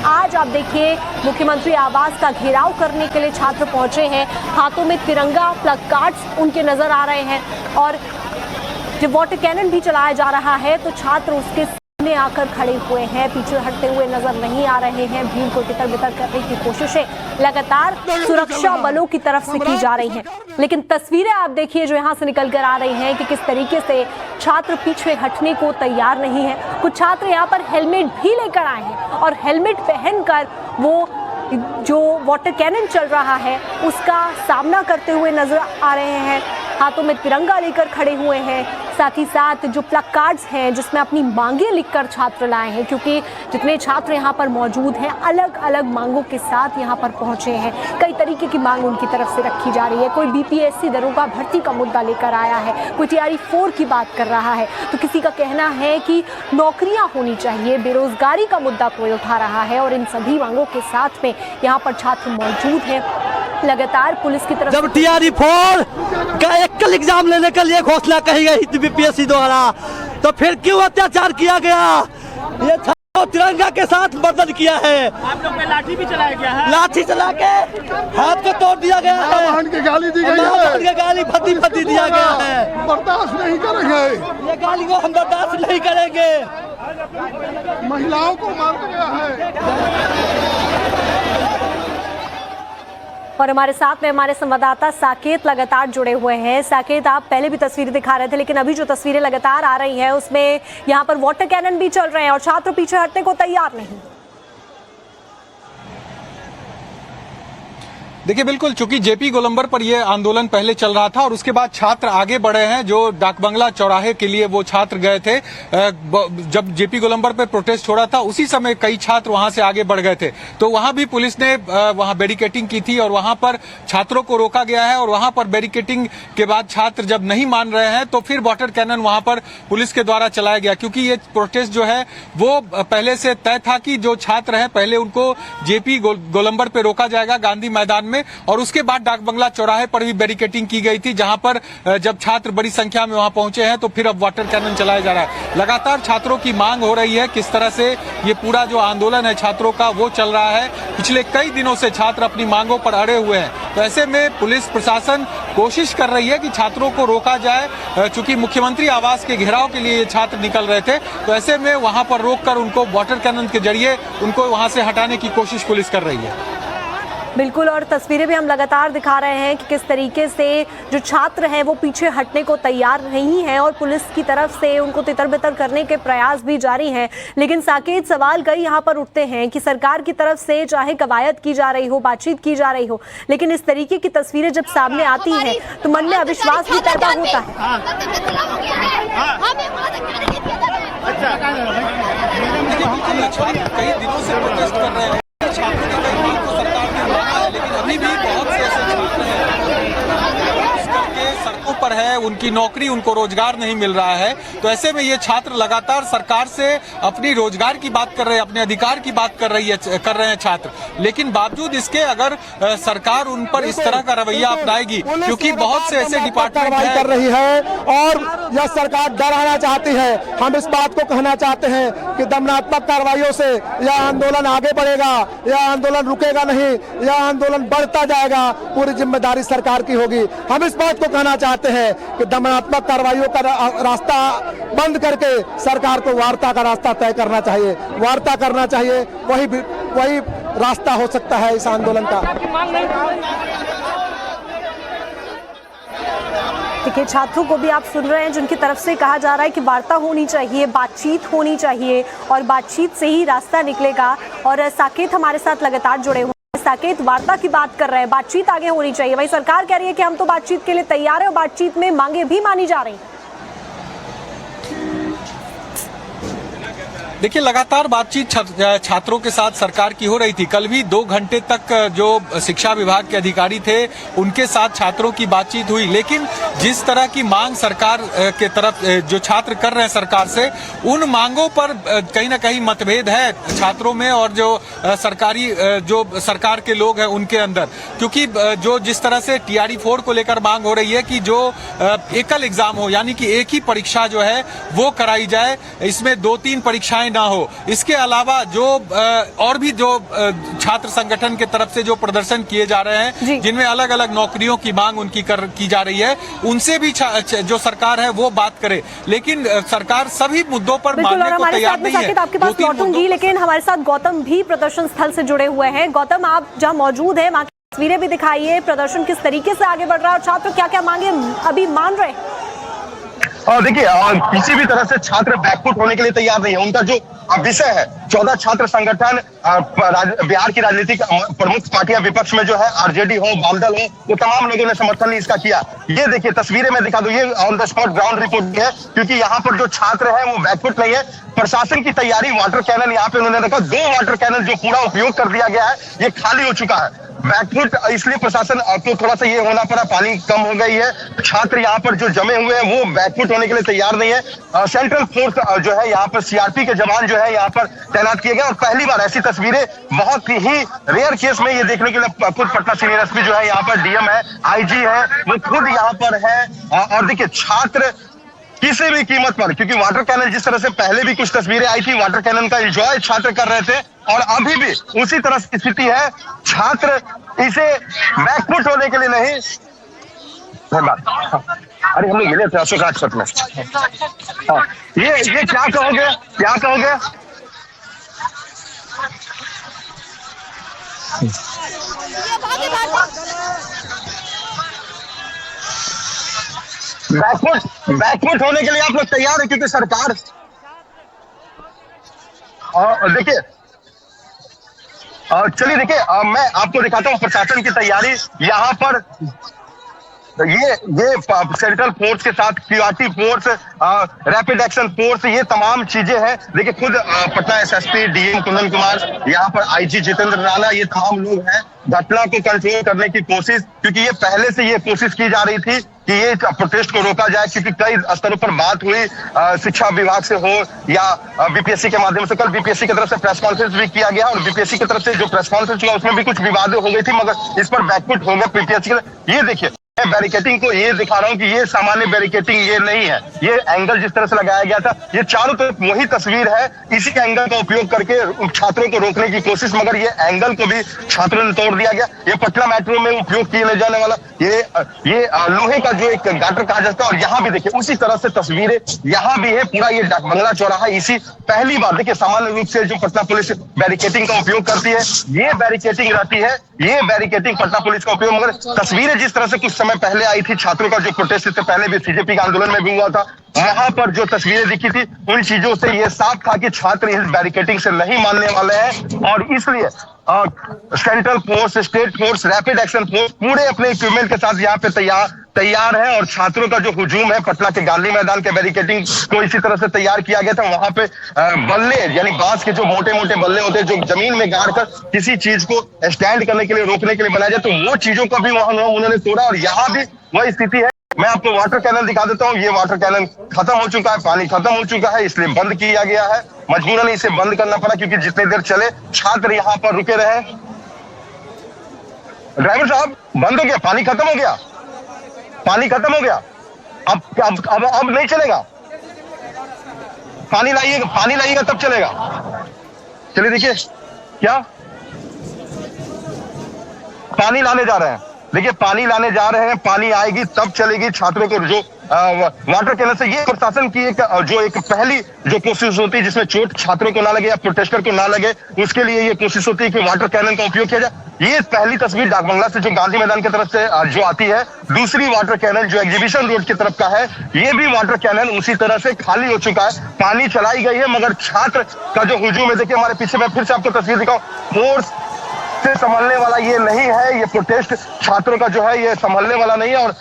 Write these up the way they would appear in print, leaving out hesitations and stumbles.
आज आप देखिए मुख्यमंत्री आवास का घेराव करने के लिए छात्र पहुंचे हैं। हाथों में तिरंगा प्लकार्ड्स उनके नजर आ रहे हैं और जब वाटर कैनन भी चलाया जा रहा है तो छात्र उसके सामने आकर खड़े हुए हैं, पीछे हटते हुए नजर नहीं आ रहे हैं। भीड़ को तितर बितर करने की कोशिशें लगातार सुरक्षा बलों की तरफ से की जा रही हैं। लेकिन तस्वीरें आप देखिए जो यहाँ से निकल कर आ रही हैं कि किस तरीके से छात्र पीछे हटने को तैयार नहीं है। कुछ छात्र यहाँ पर हेलमेट भी लेकर आए हैं और हेलमेट पहनकर वो जो वाटर कैनन चल रहा है उसका सामना करते हुए नजर आ रहे हैं। हाथों में तिरंगा लेकर खड़े हुए हैं, साथ ही साथ जो प्लकार्ड्स हैं जिसमें अपनी मांगे लिखकर छात्र लाए हैं, क्योंकि जितने छात्र यहाँ पर मौजूद हैं अलग अलग मांगों के साथ यहाँ पर पहुंचे हैं। कई तरीके की मांग उनकी तरफ से रखी जा रही है। कोई बीपीएससी दरोगा भर्ती का मुद्दा लेकर आया है, कोई TRE 4 की बात कर रहा है, तो किसी का कहना है कि नौकरियां होनी चाहिए, बेरोजगारी का मुद्दा कोई उठा रहा है। और इन सभी मांगों के साथ में यहाँ पर छात्र मौजूद हैं। लगातार पुलिस की तरफ जब TRE 4 का एकल एग्जाम लेने के लिए घोषणा कही गई थी बीपीएससी द्वारा, तो फिर क्यों अत्याचार किया गया? ये छात्रों तिरंगा के साथ मदद किया है। आप लोग पे लाठी भी चलाया गया है, लाठी चला के हाथ को तोड़ दिया गया है, गाली दी गई है, गाली फती दिया गया है। बर्दाश्त नहीं करेंगे, ये गाली को हम बर्दाश्त नहीं करेंगे। महिलाओं को मारा गया है। और हमारे साथ में हमारे संवाददाता साकेत लगातार जुड़े हुए हैं। साकेत, आप पहले भी तस्वीरें दिखा रहे थे, लेकिन अभी जो तस्वीरें लगातार आ रही हैं उसमें यहाँ पर वाटर कैनन भी चल रहे हैं और छात्र पीछे हटने को तैयार नहीं। देखिए बिल्कुल, चूंकि जेपी गोलंबर पर यह आंदोलन पहले चल रहा था और उसके बाद छात्र आगे बढ़े हैं। जो डाकबंगला चौराहे के लिए वो छात्र गए थे, जब जेपी गोलंबर पे प्रोटेस्ट हो रहा था उसी समय कई छात्र वहां से आगे बढ़ गए थे। तो वहां भी पुलिस ने वहां बैरिकेटिंग की थी और वहां पर छात्रों को रोका गया है। और वहां पर बैरिकेटिंग के बाद छात्र जब नहीं मान रहे हैं तो फिर वाटर कैनन वहां पर पुलिस के द्वारा चलाया गया, क्योंकि ये प्रोटेस्ट जो है वो पहले से तय था कि जो छात्र हैं पहले उनको जेपी गोलंबर पे रोका जाएगा गांधी मैदान में, और उसके बाद डाकबंगला चौराहे पर भी बैरिकेटिंग की गई थी, जहां पर जब छात्र बड़ी संख्या में वहां पहुंचे हैं तो फिर अब वाटर कैनन चलाया जा रहा है। लगातार छात्रों की मांग हो रही है, किस तरह से ये पूरा जो आंदोलन है छात्रों का वो चल रहा है। पिछले कई दिनों से छात्र अपनी मांगों पर अड़े हुए हैं। तो ऐसे में पुलिस प्रशासन कोशिश कर रही है कि छात्रों को रोका जाए। चूंकि मुख्यमंत्री आवास के घेराव के लिए ये छात्र निकल रहे थे, तो ऐसे में वहां पर रोककर उनको वाटर कैनन के जरिए उनको वहां से हटाने की कोशिश पुलिस कर रही है। बिल्कुल, और तस्वीरें भी हम लगातार दिखा रहे हैं कि किस तरीके से जो छात्र हैं वो पीछे हटने को तैयार नहीं हैं और पुलिस की तरफ से उनको तितर बितर करने के प्रयास भी जारी हैं। लेकिन साकेत, सवाल कई यहाँ पर उठते हैं कि सरकार की तरफ से चाहे कवायद की जा रही हो, बातचीत की जा रही हो, लेकिन इस तरीके की तस्वीरें जब सामने आती हैं तो मन में अविश्वास भी पैदा होता है। कई दिनों से प्रोटेस्ट कर रहे हैं, छात्रों की कई मांग को सरकार ने माना है, लेकिन अभी भी बहुत से ऐसे छात्र हैं सड़कों पर है, उनकी नौकरी, उनको रोजगार नहीं मिल रहा है। तो ऐसे में ये छात्र लगातार सरकार से अपनी रोजगार की बात कर रहे हैं, अपने अधिकार की बात कर रहे हैं छात्र। लेकिन बावजूद इसके अगर सरकार उन पर इस तरह का रवैया अपनाएगी, क्योंकि बहुत से ऐसे डिपार्टमेंट कर रही है और यह सरकार डराना चाहती है। हम इस बात को कहना चाहते हैं कि दमनात्मक कार्रवाइयों से यह आंदोलन आगे बढ़ेगा, यह आंदोलन रुकेगा नहीं, यह आंदोलन बढ़ता जाएगा। पूरी जिम्मेदारी सरकार की होगी। हम इस बात को कहना चाहते हैं कि दमनात्मक कार्रवाइयों का रास्ता बंद करके सरकार को वार्ता का रास्ता तय करना चाहिए, वार्ता करना चाहिए। वही रास्ता हो सकता है इस आंदोलन का। देखिए, छात्रों को भी आप सुन रहे हैं जिनकी तरफ से कहा जा रहा है कि वार्ता होनी चाहिए, बातचीत होनी चाहिए और बातचीत से ही रास्ता निकलेगा। और साकेत हमारे साथ लगातार जुड़े हुए हैं। साकेत, वार्ता की बात कर रहे हैं, बातचीत आगे होनी चाहिए। वही सरकार कह रही है कि हम तो बातचीत के लिए तैयार है और बातचीत में मांगे भी मानी जा रही हैं। देखिए, लगातार बातचीत छात्रों के साथ सरकार की हो रही थी। कल भी 2 घंटे तक जो शिक्षा विभाग के अधिकारी थे उनके साथ छात्रों की बातचीत हुई, लेकिन जिस तरह की मांग सरकार के तरफ जो छात्र कर रहे हैं सरकार से, उन मांगों पर कहीं ना कहीं मतभेद है छात्रों में और जो सरकारी जो सरकार के लोग हैं उनके अंदर। क्योंकि जो जिस तरह से TRE 4 को लेकर मांग हो रही है कि जो एकल एग्जाम हो, यानी कि एक ही परीक्षा जो है वो कराई जाए, इसमें 2-3 परीक्षाएं समस्याएं ना हो। इसके अलावा जो और भी जो छात्र संगठन के तरफ से जो प्रदर्शन किए जा रहे हैं, जिनमें अलग अलग नौकरियों की मांग उनकी की जा रही है, उनसे भी जो सरकार है वो बात करे। लेकिन सरकार सभी मुद्दों पर मानने को तैयार नहीं है। आपके पास लौटूंगी, लेकिन हमारे साथ गौतम भी प्रदर्शन स्थल से जुड़े हुए हैं। गौतम, आप जहां मौजूद हैं वहां की तस्वीरें भी दिखाइए, प्रदर्शन किस तरीके से आगे बढ़ रहा है और छात्र क्या क्या मांगे अभी मान रहे हैं? देखिए, किसी भी तरह से छात्र बैकफुट होने के लिए तैयार नहीं है। उनका जो विषय है, 14 छात्र संगठन बिहार की राजनीतिक प्रमुख पार्टियां विपक्ष में जो है, आरजेडी हो, बामदल हो, वो तमाम लोगों ने समर्थन इसका किया। ये देखिए तस्वीरें मैं दिखा दूं, ये on the spot ground report है, क्योंकि यहाँ पर जो छात्र है वो बैकफुट नहीं है। प्रशासन की तैयारी, वाटर कैनन यहाँ पे उन्होंने रखा, 2 वाटर कैनन जो पूरा उपयोग कर दिया गया है, ये खाली हो चुका है। बैकफुट इसलिए प्रशासन को थोड़ा सा ये होना पड़ा, पानी कम हो गई है। छात्र यहाँ पर जो जमे हुए हैं वो बैकफुट होने के लिए तैयार नहीं है। सेंट्रल फोर्स जो है यहाँ पर, सीआरपी के जवान जो है यहाँ पर तैनात किए गए। और पहली बार ऐसी तस्वीरें बहुत ही रेयर केस में ये देखने के लिए खुद पटना सीनियर एसपी जो है यहाँ पर, डीएम है, आईजी है, वो खुद यहाँ पर है। और देखिए छात्र किसी भी कीमत पर, क्योंकि वाटर कैनन जिस तरह से पहले भी कुछ तस्वीरें आई थी, वाटर कैनन का एंजॉय छात्र कर रहे थे, और अभी भी उसी तरह की स्थिति है। छात्र इसे बैकफुट होने के लिए नहीं। अरे हम लोग मिले थे अशोक राजपथ में। ये क्या कहोगे, क्या कहोगे? बैकफुट होने के लिए आप लोग तैयार है, क्योंकि सरकार देखिए, चलिए देखिए, मैं आपको दिखाता हूँ प्रशासन की तैयारी। यहाँ पर ये सेंट्रल फोर्स के साथ QRT force, rapid action force, ये तमाम चीजें हैं। देखिए खुद पटना एसएसपी डीएम कुंदन कुमार, यहाँ पर आईजी जितेंद्र राणा, ये तमाम लोग हैं घटना को कंट्रोल करने की कोशिश, क्योंकि ये पहले से ये कोशिश की जा रही थी कि ये प्रोटेस्ट को रोका जाए, क्योंकि कई स्तरों पर बात हुई, शिक्षा विभाग से हो या बीपीएससी के माध्यम से। कल बीपीएससी की तरफ से प्रेस कॉन्फ्रेंस भी किया गया, और बीपीएससी की तरफ से जो प्रेस कॉन्फ्रेंस हुआ उसमें भी कुछ विवाद हो गई थी, मगर इस पर बैकफुट हो गया बीपीएससी के। ये देखिए, मैं बैरिकेटिंग को ये दिखा रहा हूँ कि ये सामान्य बैरिकेटिंग ये नहीं है। ये एंगल जिस तरह से लगाया गया था, ये चारों तरफ वही तस्वीर है। इसी एंगल का उपयोग करके छात्रों को रोकने की कोशिश, मगर ये एंगल को भी छात्रों ने तोड़ दिया गया। ये पटना मेट्रो में उपयोग किए जाने वाला ये लोहे का जो एक गाटर कहा जाता है, और यहाँ भी देखिए उसी तरह से तस्वीरें यहाँ भी है। पूरा ये डाक बंगला चौराहा, इसी पहली बार देखिए सामान्य रूप से जो पटना पुलिस बैरिकेटिंग का उपयोग करती है, ये बैरिकेटिंग रहती है, ये बैरिकेटिंग पटना पुलिस का उपयोग। मगर तस्वीरें जिस तरह से कुछ समय पहले आई थी, छात्रों का जो प्रोटेस्ट इससे पहले भी सीजेपी के आंदोलन में भी हुआ था, वहां पर जो तस्वीरें दिखी थी, उन चीजों से ये साफ था कि छात्र इस बैरिकेटिंग से नहीं मानने वाले हैं। और इसलिए central force, state force, rapid action force पूरे अपने इक्विपमेंट के साथ यहाँ पे तैयार है। और छात्रों का जो हुजूम है, पटना के गांधी मैदान के बैरिकेटिंग को इसी तरह से तैयार किया गया था। वहां पे बल्ले, यानी बांस के जो मोटे मोटे बल्ले होते हैं, जो जमीन में गाड़ कर किसी चीज को स्टैंड करने के लिए, रोकने के लिए बनाया जाए, तो वो चीजों का भी वहां उन्होंने तोड़ा। और यहाँ भी वही स्थिति है। मैं आपको वाटर कैनन दिखा देता हूँ। ये वाटर कैनन खत्म हो चुका है, पानी खत्म हो चुका है, इसलिए बंद किया गया है। मजबूरन इसे बंद करना पड़ा, क्योंकि जितनी देर चले छात्र यहाँ पर रुके रहे। ड्राइवर साहब, बंद हो गया, पानी खत्म हो गया, पानी खत्म हो गया। अब नहीं चलेगा, पानी लाइएगा तब चलेगा। चलिए देखिए, क्या पानी लाने जा रहे हैं, देखिए पानी लाने जा रहे हैं, पानी आएगी तब चलेगी। छात्रों को जो वाटर कैनन से, ये प्रशासन की एक पहली जो कोशिश होती है जिसमें चोट छात्रों को ना लगे या प्रोटेस्टर को ना लगे, उसके लिए ये कोशिश होती है कि वाटर कैनन का उपयोग किया जाए। ये पहली तस्वीर डाक बंगला से जो गांधी मैदान की तरफ से जो आती है। दूसरी वाटर कैनन जो एग्जीबिशन रोड की तरफ का है, ये भी वाटर कैनन उसी तरह से खाली हो चुका है, पानी चलाई गई है, मगर छात्र का जो हुजूम है, देखिए हमारे पीछे, मैं फिर से आपको तस्वीर दिखाऊं, फोर्स से संभलने वाला ये नहीं है। ये प्रोटेस्ट छात्रों का जो है ये संभलने वाला नहीं है। और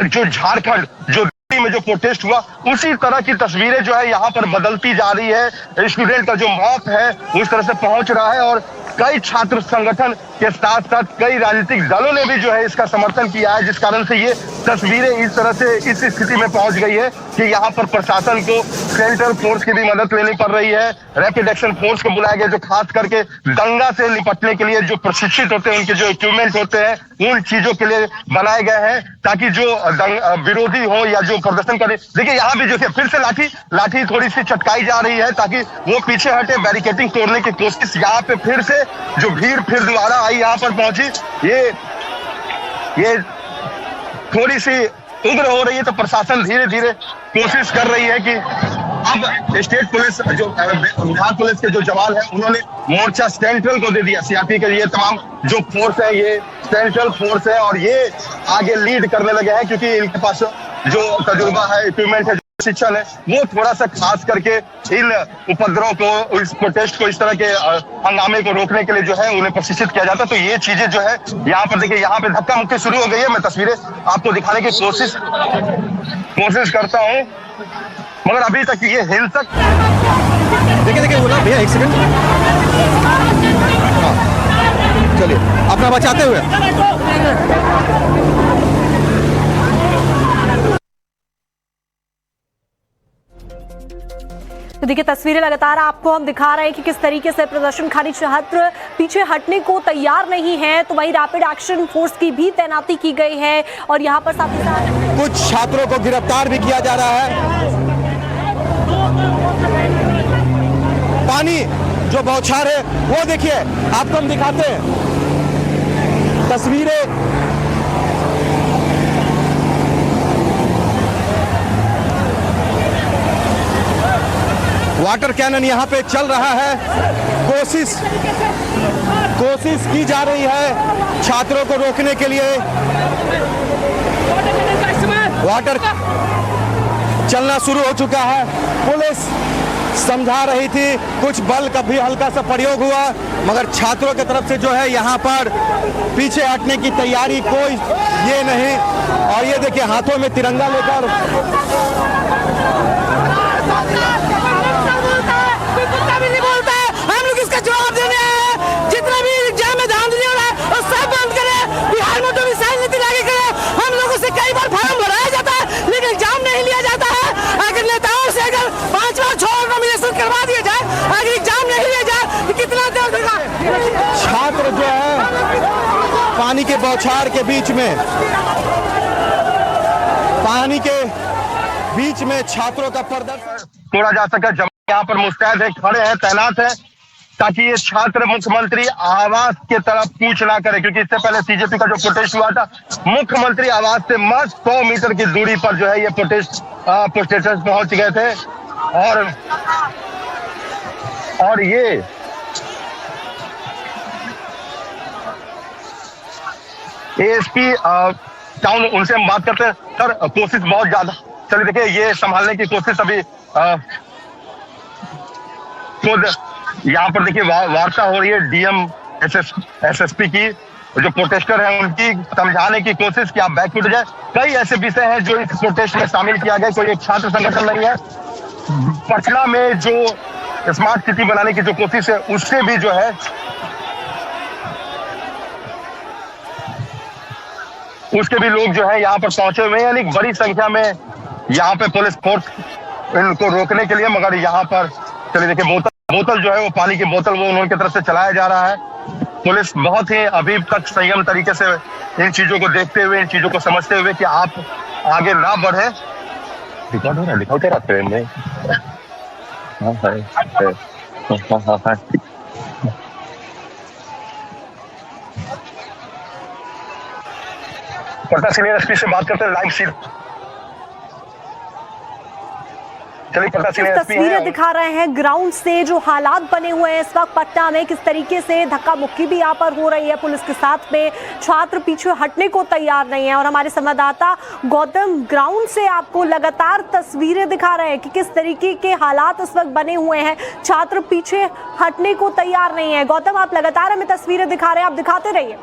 जो झारखंड जो में जो प्रोटेस्ट हुआ, उसी तरह की तस्वीरें जो है यहाँ पर बदलती जा रही है। स्टूडेंट का जो मौत है उस तरह से पहुंच रहा है, और कई छात्र संगठन के साथ साथ कई राजनीतिक दलों ने भी जो है इसका समर्थन किया है, जिस कारण से ये तस्वीरें इस तरह से इस स्थिति में पहुंच गई है। कि यहाँ पर प्रशासन को सेंट्रल फोर्स की भी मदद लेनी पड़ रही है। रैपिड एक्शन फोर्स को बुलाया गया जो खास करके दंगा से निपटने के लिए जो प्रशिक्षित होते हैं, उनके जो इक्विपमेंट होते हैं, उन चीजों के लिए बनाए गए हैं ताकि जो विरोधी हो या जो प्रदर्शन करे। देखिए यहाँ भी जो है फिर से लाठी थोड़ी सी चटकाई जा रही है ताकि वो पीछे हटे, बैरिकेडिंग तोड़ने की कोशिश। यहाँ पे फिर से जो भीड़ फिर दोबारा आई, यहाँ पर पहुंची, ये थोड़ी सी उग्र हो रही है। तो प्रशासन धीरे धीरे कोशिश कर रही है कि अब स्टेट पुलिस जो बिहार पुलिस के जो जवान हैं, उन्होंने मोर्चा सेंट्रल को दे दिया। सीआरपी के ये तमाम जो फोर्स है ये सेंट्रल फोर्स है और ये आगे लीड करने लगे हैं क्योंकि इनके पास जो तजुर्बा है, इक्विपमेंट है, शिक्षण है, वो थोड़ा सा खास करके इन उपद्रव को, इस प्रोटेस्ट को, इस तरह के हंगामे को रोकने के लिए जो है उन्हें प्रशिक्षित किया जाता है। तो ये चीजें जो है यहाँ पर देखिए, यहाँ पे धक्का मुक्की शुरू हो गई है। मैं तस्वीरें आपको दिखाने की कोशिश करता हूँ, मगर अभी तक ये हिंसक। देखिए बोला भैया, एक सेकंड, चलिए अपना बचाते हुए। तो देखिए तस्वीरें लगातार आपको हम दिखा रहे हैं कि किस तरीके से प्रदर्शनकारी छात्र पीछे हटने को तैयार नहीं है। तो वहीं रैपिड एक्शन फोर्स की भी तैनाती की गई है और यहाँ पर साथ ही साथ कुछ छात्रों को गिरफ्तार भी किया जा रहा है। पानी जो बौछार है वो देखिए, आपको हम दिखाते हैं तस्वीरें। वाटर कैनन यहाँ पे चल रहा है, कोशिश की जा रही है छात्रों को रोकने के लिए। वाटर चलना शुरू हो चुका है। पुलिस समझा रही थी, कुछ बल का भी हल्का सा प्रयोग हुआ, मगर छात्रों की तरफ से जो है यहाँ पर पीछे हटने की तैयारी कोई ये नहीं। और ये देखिए हाथों में तिरंगा लेकर हम लोग इसका जवाब देने हैं। जितना भी एग्जाम में धांधली हो रहा है वो सब बंद करें। बिहार में तो मिसाइल नीति लागू करें। हम लोगों से कई बार फॉर्म भराया जाता है लेकिन एग्जाम नहीं लिया जाता है। अगर नेताओं से अगर 5 बार 6 बार नॉमिनेशन करवा दिया जाए, अगर एग्जाम नहीं लिया जाए तो कितना दर्द होगा। छात्र जो है पानी के बौछार के बीच में छात्रों का प्रदर्शन तोड़ा जा सके। यहाँ पर मुस्तैद है, खड़े हैं, तैनात है ताकि ये छात्र मुख्यमंत्री आवास के तरफ कूच ना करे, क्योंकि इससे पहले सीजेपी का जो प्रोटेस्ट हुआ था, मुख्यमंत्री आवास से महज 100 मीटर की दूरी पर जो है ये प्रोटेस्टर्स पहुंच गए थे। और ये एएसपी टाउन, उनसे हम बात करते हैं। सर, कोशिश बहुत ज्यादा चलिए, देखिए ये संभालने की कोशिश अभी खुद यहाँ पर देखिए वार्ता हो रही है डीएम एसएसपी की, जो प्रोटेस्टर हैं उनकी समझाने की कोशिश कि आप बैकफुट जाए। कई ऐसे विषय हैं जो इस प्रोटेस्ट में शामिल किया गया। कोई एक छात्र संगठन नहीं है। पटना में जो स्मार्ट सिटी बनाने की जो कोशिश है उससे भी जो है उसके भी लोग जो है यहाँ पर पहुंचे हुए हैं, यानी बड़ी संख्या में यहाँ पे पुलिस फोर्स इनको रोकने के लिए। मगर यहाँ पर चलिए देखिए बोतल जो है वो पानी की बोतल वो उन्होंने तरफ से चलाया जा रहा है। पुलिस बहुत ही अभी तक संयम तरीके से इन चीजों को देखते हुए, इन चीजों को समझते हुए कि आप आगे ना बढ़े। रिकॉर्ड हो रहा है, दिखाओ तेरा ट्रेन में। पटना सीनियर एसपी से बात करते हैं लाइव सीट। तस्वीरें दिखा रहे हैं ग्राउंड से जो हालात बने हुए हैं इस वक्त पटना में, किस तरीके से धक्का मुक्की भी यहाँ पर हो रही है पुलिस के साथ में। छात्र पीछे हटने को तैयार नहीं है और हमारे संवाददाता गौतम ग्राउंड से आपको लगातार तस्वीरें दिखा रहे हैं कि किस तरीके के हालात इस वक्त बने हुए हैं। छात्र पीछे हटने को तैयार नहीं है। गौतम, आप लगातार हमें तस्वीरें दिखा रहे हैं, आप दिखाते रहिए।